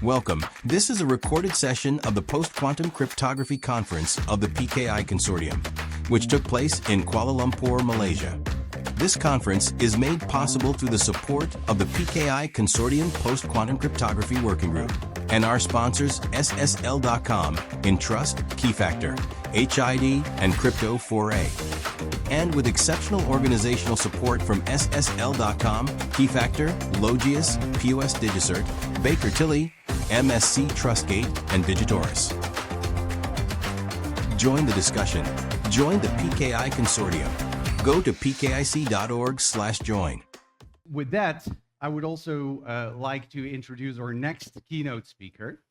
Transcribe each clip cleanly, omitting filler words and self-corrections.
Welcome. This is a recorded session of the Post-Quantum Cryptography Conference of the PKI Consortium, which took place in Kuala Lumpur, Malaysia. This conference is made possible through the support of the PKI Consortium Post-Quantum Cryptography Working Group and our sponsors SSL.com, Entrust, Keyfactor, HID, and Crypto4A. And with exceptional organizational support from SSL.com, Keyfactor, Logius, POS Digicert, Baker Tilly, MSC Trustgate, and Digitoris. Join the discussion. Join the PKI Consortium. Go to pkic.org/join. With that, I would also like to introduce our next keynote speaker,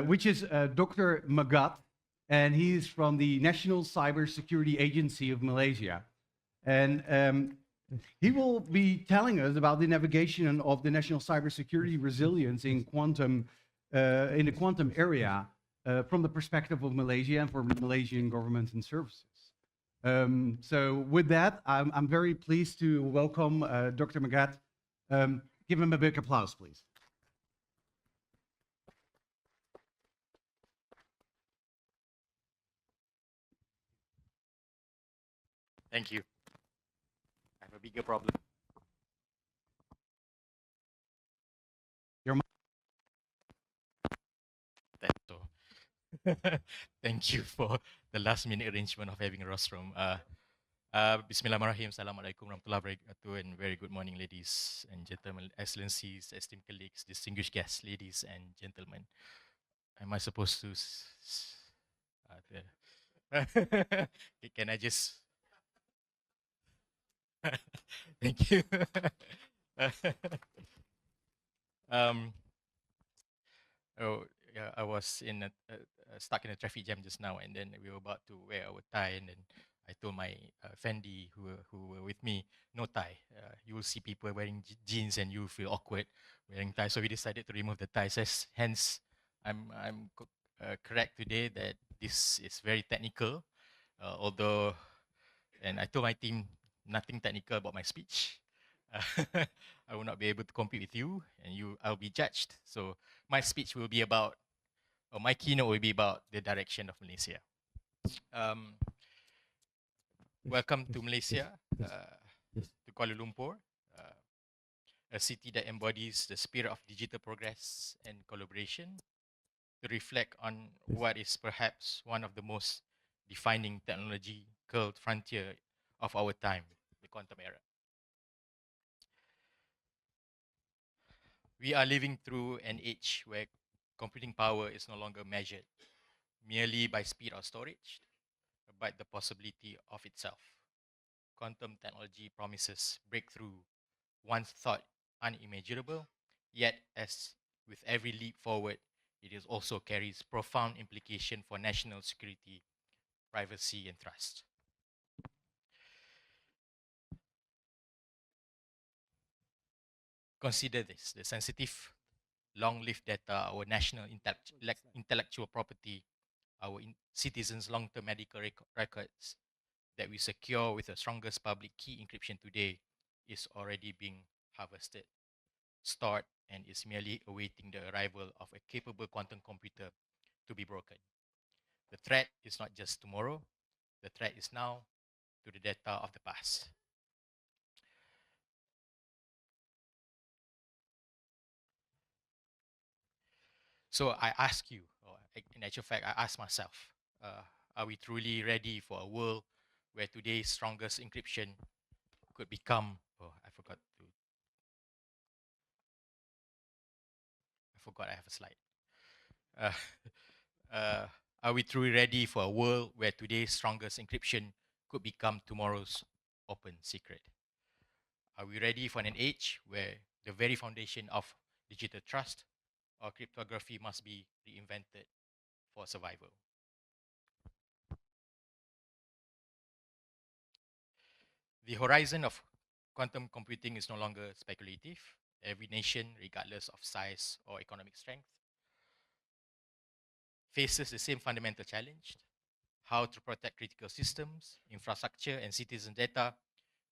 which is Dr. Megat, and he's from the National Cybersecurity Agency of Malaysia. And he will be telling us about the navigation of the national cybersecurity resilience in the quantum area from the perspective of Malaysia and for Malaysian governments and services. So with that, I'm very pleased to welcome Dr. Megat. Give him a big applause, please. Thank you. I have a bigger problem. Your Thank you for the last minute arrangement of having a rostrum. Bismillahirrahmanirrahim. Assalamualaikum warahmatullahi wabarakatuh, and very good morning, ladies and gentlemen, excellencies, esteemed colleagues, distinguished guests, ladies and gentlemen. Am I supposed to? Can I just? Thank you. I was stuck in a traffic jam just now, and then we were about to wear our tie, and then I told my Fendi who were with me, no tie. You will see people wearing jeans, and you feel awkward wearing tie. So we decided to remove the tie. Hence, I'm correct today that this is very technical, although, and I told my team nothing technical about my speech. I will not be able to compete with you, and I'll be judged. So my speech will be about, or my keynote will be about the direction of Malaysia. Welcome to Malaysia, to Kuala Lumpur, a city that embodies the spirit of digital progress and collaboration, to reflect on what is perhaps one of the most defining technological frontier of our time, the quantum era. We are living through an age where computing power is no longer measured merely by speed or storage, but the possibility of itself. Quantum technology promises breakthrough once thought unimaginable, yet as with every leap forward, it is also carries profound implication for national security, privacy, and trust. Consider this, the sensitive, long-lived data, our national intellectual property, our citizens' long-term medical records that we secure with the strongest public key encryption today is already being harvested, stored, and is merely awaiting the arrival of a capable quantum computer to be broken. The threat is not just tomorrow, the threat is now to the data of the past. So I ask you, or in actual fact, I ask myself, are we truly ready for a world where today's strongest encryption could become, I forgot I have a slide. Are we truly ready for a world where today's strongest encryption could become tomorrow's open secret? Are we ready for an age where the very foundation of digital trust or cryptography must be reinvented for survival? The horizon of quantum computing is no longer speculative. Every nation, regardless of size or economic strength, faces the same fundamental challenge: how to protect critical systems, infrastructure, and citizen data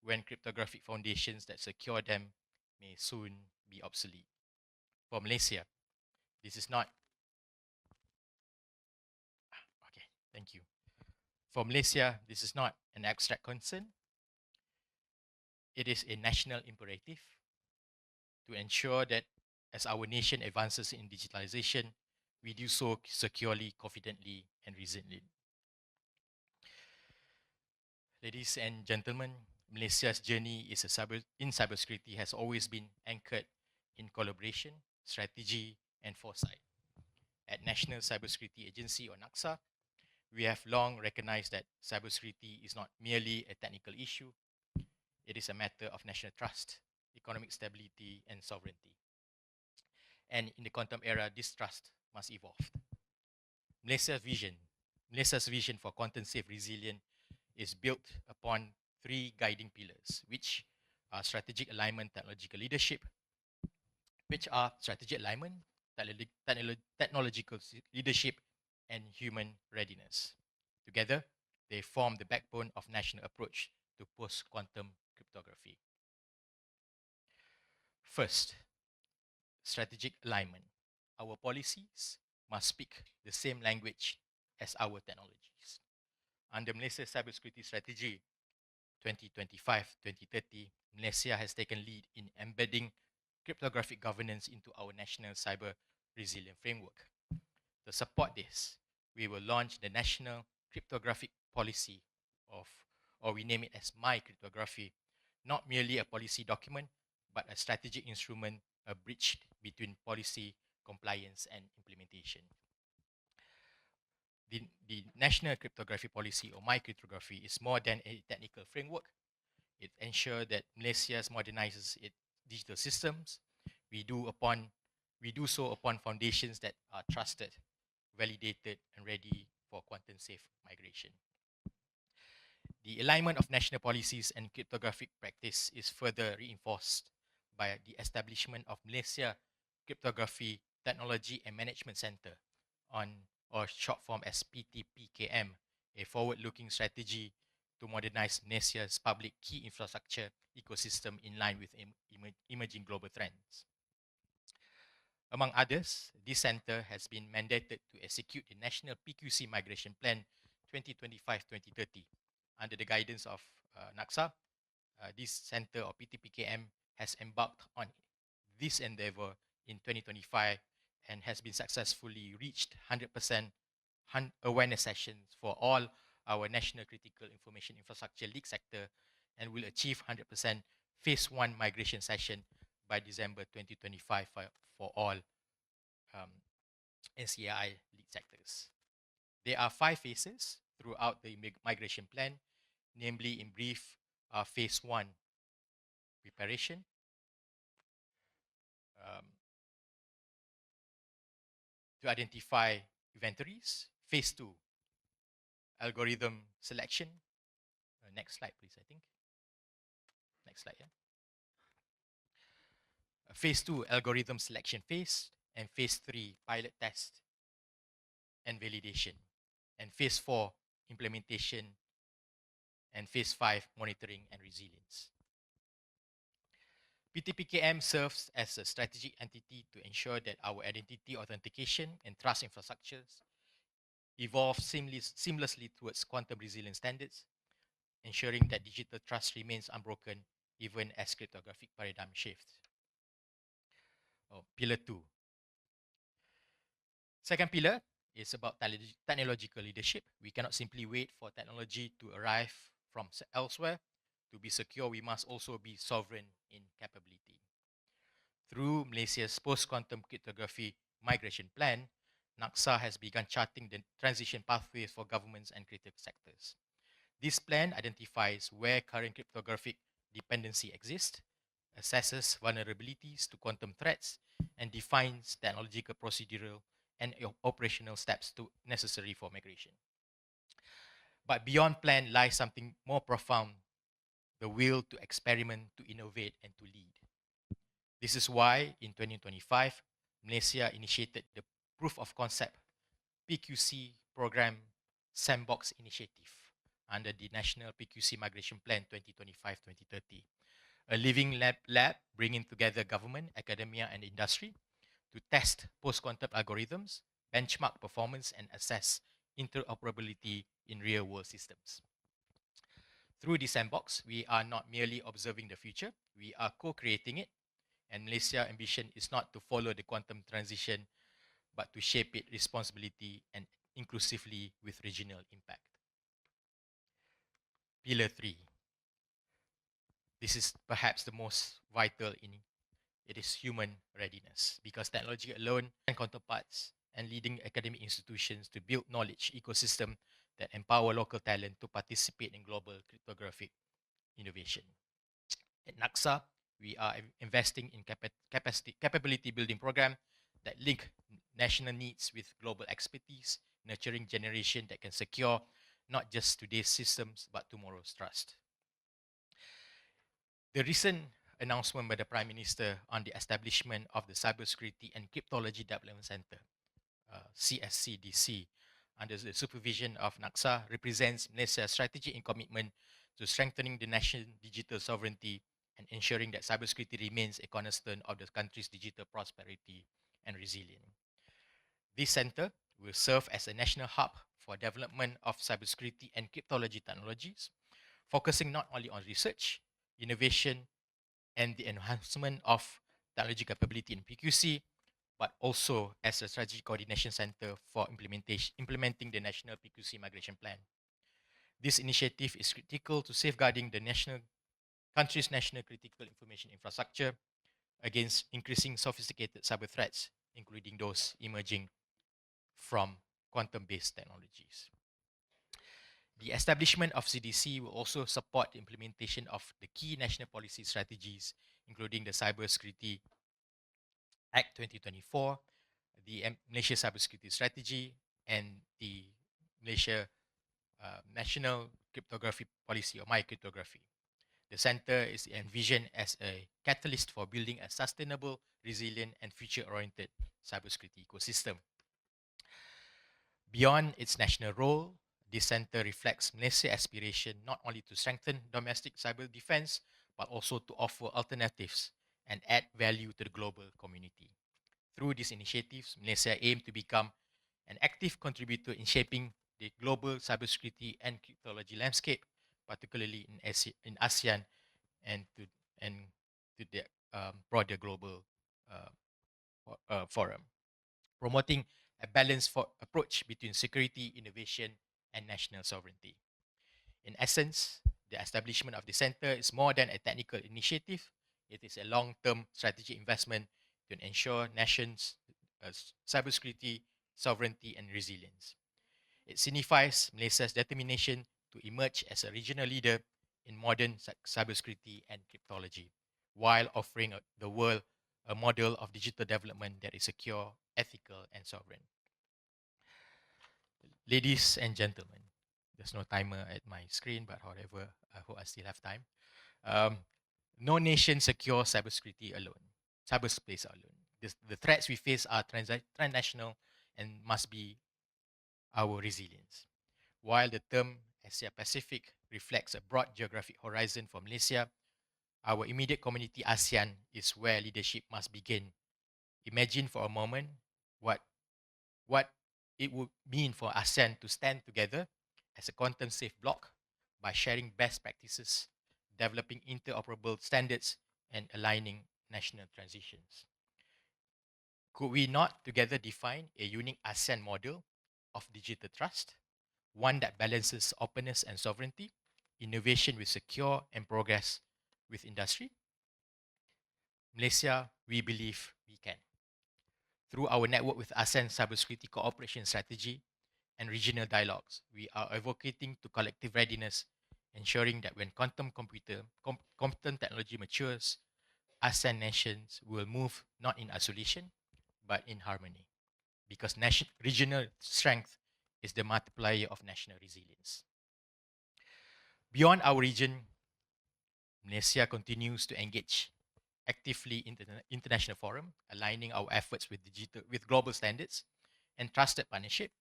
when cryptographic foundations that secure them may soon be obsolete. For Malaysia, this is not, okay, thank you. For Malaysia, this is not an abstract concern. It is a national imperative to ensure that as our nation advances in digitalization, we do so securely, confidently, and resiliently. Ladies and gentlemen, Malaysia's journey in cybersecurity has always been anchored in collaboration, strategy, and foresight. At National Cybersecurity Agency, or NACSA, we have long recognized that cybersecurity is not merely a technical issue, it is a matter of national trust, economic stability, and sovereignty. And in the quantum era, this trust must evolve. Malaysia's vision for quantum safe resilient is built upon three guiding pillars, which are strategic alignment, technological leadership, technological leadership, and human readiness. Together, they form the backbone of national approach to post-quantum cryptography. First, strategic alignment. Our policies must speak the same language as our technologies. Under Malaysia's cybersecurity strategy 2025-2030, Malaysia has taken lead in embedding cryptographic governance into our national cyber resilient framework. To support this, we will launch the National Cryptographic Policy or we name it as My Cryptography, not merely a policy document, but a strategic instrument, a bridge between policy, compliance, and implementation. The National Cryptography Policy, or My Cryptography, is more than a technical framework. It ensures that Malaysia modernizes its digital systems. We do so upon foundations that are trusted, validated, and ready for quantum safe migration. The alignment of national policies and cryptographic practice is further reinforced by the establishment of Malaysia Cryptography Technology and Management Center, or short form as PTPKM, a forward-looking strategy to modernize Malaysia's public key infrastructure ecosystem in line with emerging global trends. Among others, this center has been mandated to execute the National PQC Migration Plan 2025-2030. Under the guidance of NACSA, this center, or PTPKM, has embarked on this endeavor in 2025 and has been successfully reached 100% awareness sessions for all our national critical information infrastructure league sector, and will achieve 100% phase 1 migration session by December 2025 for all NCII lead sectors. There are 5 phases throughout the migration plan, namely, in brief, phase 1, preparation, to identify inventories, phase 2, algorithm selection. Next slide, please, I think. Next slide, yeah. Phase 2, algorithm selection phase, and phase 3, pilot test and validation, and phase 4, implementation, and phase 5, monitoring and resilience. PTPKM serves as a strategic entity to ensure that our identity authentication and trust infrastructures evolve seamlessly towards quantum resilient standards, ensuring that digital trust remains unbroken even as cryptographic paradigm shifts. Pillar 2. Second pillar is about technological leadership. We cannot simply wait for technology to arrive from elsewhere. To be secure, we must also be sovereign in capability. Through Malaysia's post-quantum cryptography migration plan, NACSA has begun charting the transition pathways for governments and critical sectors. This plan identifies where current cryptographic dependency exists, assesses vulnerabilities to quantum threats, and defines technological, procedural, and operational steps necessary for migration. But beyond plan lies something more profound: the will to experiment, to innovate, and to lead. This is why in 2025, Malaysia initiated the Proof of Concept PQC Program Sandbox Initiative under the National PQC Migration Plan 2025-2030, a living lab bringing together government, academia, and industry to test post-quantum algorithms, benchmark performance, and assess interoperability in real-world systems. Through this sandbox, we are not merely observing the future, we are co-creating it, and Malaysia's ambition is not to follow the quantum transition, but to shape it responsibly and inclusively with regional impact. Pillar 3. This is perhaps the most vital in it is human readiness, because technology alone and counterparts and leading academic institutions to build knowledge ecosystem that empower local talent to participate in global cryptographic innovation. At NACSA, we are investing in capability building program that link national needs with global expertise, nurturing generation that can secure not just today's systems but tomorrow's trust. The recent announcement by the Prime Minister on the establishment of the Cybersecurity and Cryptology Development Center, CSCDC, under the supervision of NACSA, represents Malaysia's strategy and commitment to strengthening the national digital sovereignty and ensuring that cybersecurity remains a cornerstone of the country's digital prosperity and resilience. This center will serve as a national hub for development of cybersecurity and cryptology technologies, focusing not only on research, innovation, and the enhancement of technology capability in PQC, but also as a strategic coordination center for implementing the national PQC migration plan. This initiative is critical to safeguarding the country's national critical information infrastructure against increasing sophisticated cyber threats, including those emerging from quantum-based technologies. The establishment of CDC will also support the implementation of the key national policy strategies, including the Cybersecurity Act 2024, the Malaysia Cybersecurity Strategy, and the Malaysia National Cryptography Policy, or MyCryptography. The center is envisioned as a catalyst for building a sustainable, resilient, and future-oriented cybersecurity ecosystem. Beyond its national role, this center reflects Malaysia's aspiration not only to strengthen domestic cyber defense, but also to offer alternatives and add value to the global community. Through these initiatives, Malaysia aims to become an active contributor in shaping the global cybersecurity and cryptology landscape, particularly in ASEAN and to the broader global forum, promoting a balanced approach between security, innovation, and national sovereignty. In essence, the establishment of the center is more than a technical initiative. It is a long-term strategic investment to ensure nations' cybersecurity, sovereignty, and resilience. It signifies Malaysia's determination to emerge as a regional leader in modern cybersecurity and cryptology, while offering the world a model of digital development that is secure, ethical, and sovereign. Ladies and gentlemen, there's no timer at my screen, but however, I hope I still have time. No nation secures cybersecurity alone, cyberspace alone. The threats we face are transnational and must be our resilience. While the term Asia-Pacific reflects a broad geographic horizon for Malaysia, our immediate community, ASEAN, is where leadership must begin. Imagine for a moment what it would mean for ASEAN to stand together as a quantum-safe bloc by sharing best practices, developing interoperable standards, and aligning national transitions. Could we not together define a unique ASEAN model of digital trust, one that balances openness and sovereignty, innovation with secure, and progress with industry? Malaysia, we believe we can. Through our network with ASEAN Cybersecurity Cooperation Strategy and regional dialogues, we are advocating to collective readiness, ensuring that when quantum technology matures, ASEAN nations will move not in isolation, but in harmony. Because regional strength is the multiplier of national resilience. Beyond our region, Malaysia continues to engage actively in the international forum, aligning our efforts with global standards and trusted partnership.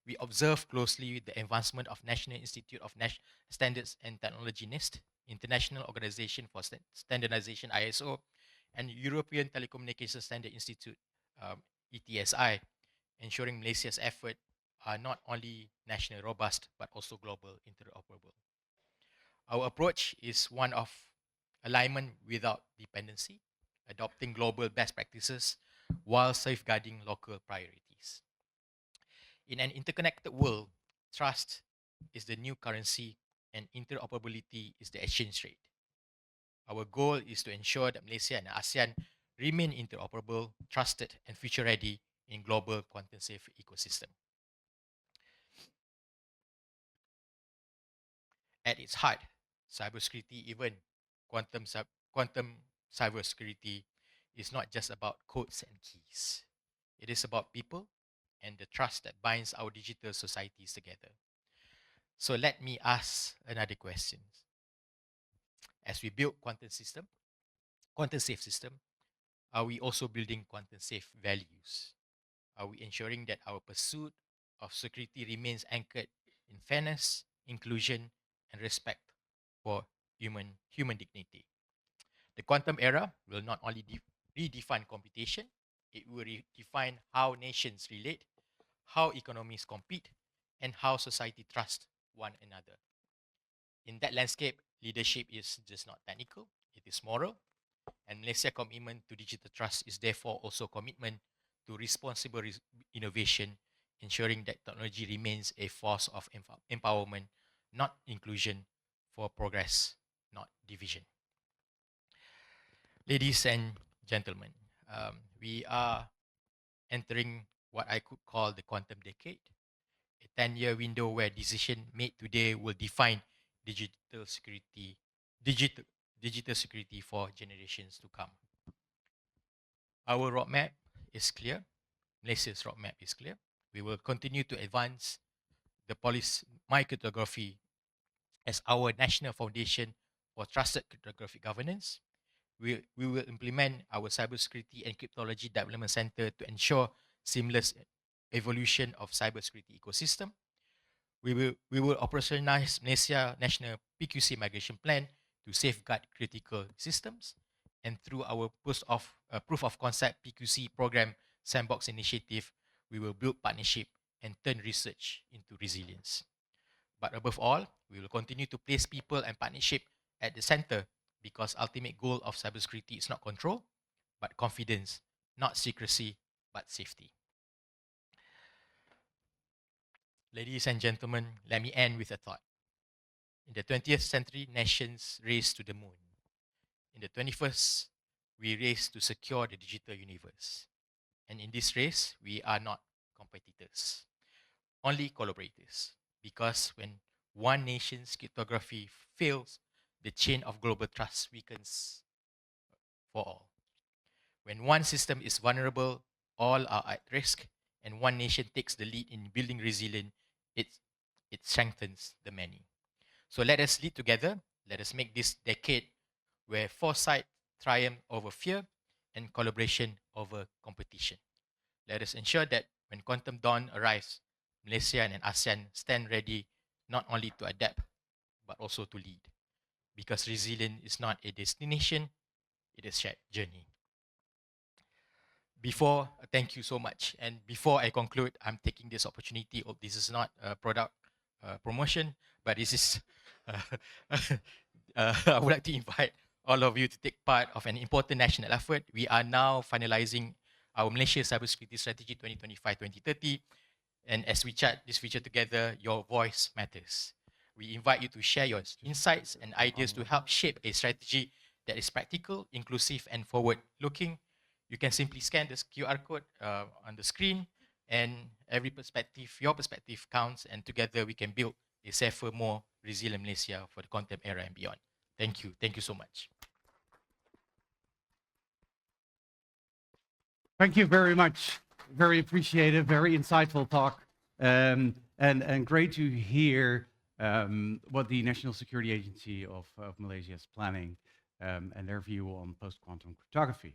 We observe closely the advancement of National Institute of Standards and Technology (NIST), International Organization for Standardization (ISO), and European Telecommunications Standard Institute ETSI, ensuring Malaysia's efforts are not only nationally robust but also global interoperable. Our approach is one of alignment without dependency, adopting global best practices while safeguarding local priorities. In an interconnected world, trust is the new currency and interoperability is the exchange rate. Our goal is to ensure that Malaysia and ASEAN remain interoperable, trusted, and future ready in global quantum safe ecosystem. At its heart, cybersecurity, even quantum cybersecurity, is not just about codes and keys. It is about people and the trust that binds our digital societies together. So let me ask another question. As we build quantum safe system, are we also building quantum safe values? Are we ensuring that our pursuit of security remains anchored in fairness, inclusion, and respect for human dignity? The quantum era will not only redefine computation, it will redefine how nations relate, how economies compete, and how society trusts one another. In that landscape, leadership is just not technical, it is moral, and Malaysia's commitment to digital trust is therefore also commitment to responsible innovation, ensuring that technology remains a force of empowerment, not inclusion, for progress, not division. Ladies and gentlemen, we are entering what I could call the quantum decade, a 10-year window where decisions made today will define digital security, digital, digital security for generations to come. Our roadmap is clear. Malaysia's roadmap is clear. We will continue to advance the policy cryptography as our national foundation for trusted cryptographic governance. We will implement our cybersecurity and cryptology development center to ensure seamless evolution of cybersecurity ecosystem. We will operationalize Malaysia National PQC migration plan to safeguard critical systems, and through our proof of concept PQC program sandbox initiative, we will build partnership and turn research into resilience. But above all, we will continue to place people and partnership at the center, because ultimate goal of cybersecurity is not control, but confidence, not secrecy, but safety. Ladies and gentlemen, let me end with a thought. In the 20th century, nations race to the moon. In the 21st, we race to secure the digital universe. And in this race, we are not competitors, only collaborators. Because when one nation's cryptography fails, the chain of global trust weakens for all. When one system is vulnerable, all are at risk, and one nation takes the lead in building resilience, it strengthens the many. So let us lead together. Let us make this decade where foresight triumph over fear and collaboration over competition. Let us ensure that when quantum dawn arrives, Malaysia and ASEAN stand ready not only to adapt, but also to lead. Because resilience is not a destination, it is a shared journey. Thank you so much. And before I conclude, I'm taking this opportunity. This is not a product promotion, but this is, I would like to invite all of you to take part of an important national effort. We are now finalizing our Malaysia Cybersecurity Strategy 2025-2030. And as we chat this future together, your voice matters. We invite you to share your insights and ideas to help shape a strategy that is practical, inclusive, and forward-looking. You can simply scan this QR code on the screen, and every perspective, your perspective counts, and together we can build a safer, more resilient Malaysia for the quantum era and beyond. Thank you. Thank you so much. Thank you very much. Very appreciative, very insightful talk, and great to hear what the National Security Agency of Malaysia is planning and their view on post-quantum cryptography.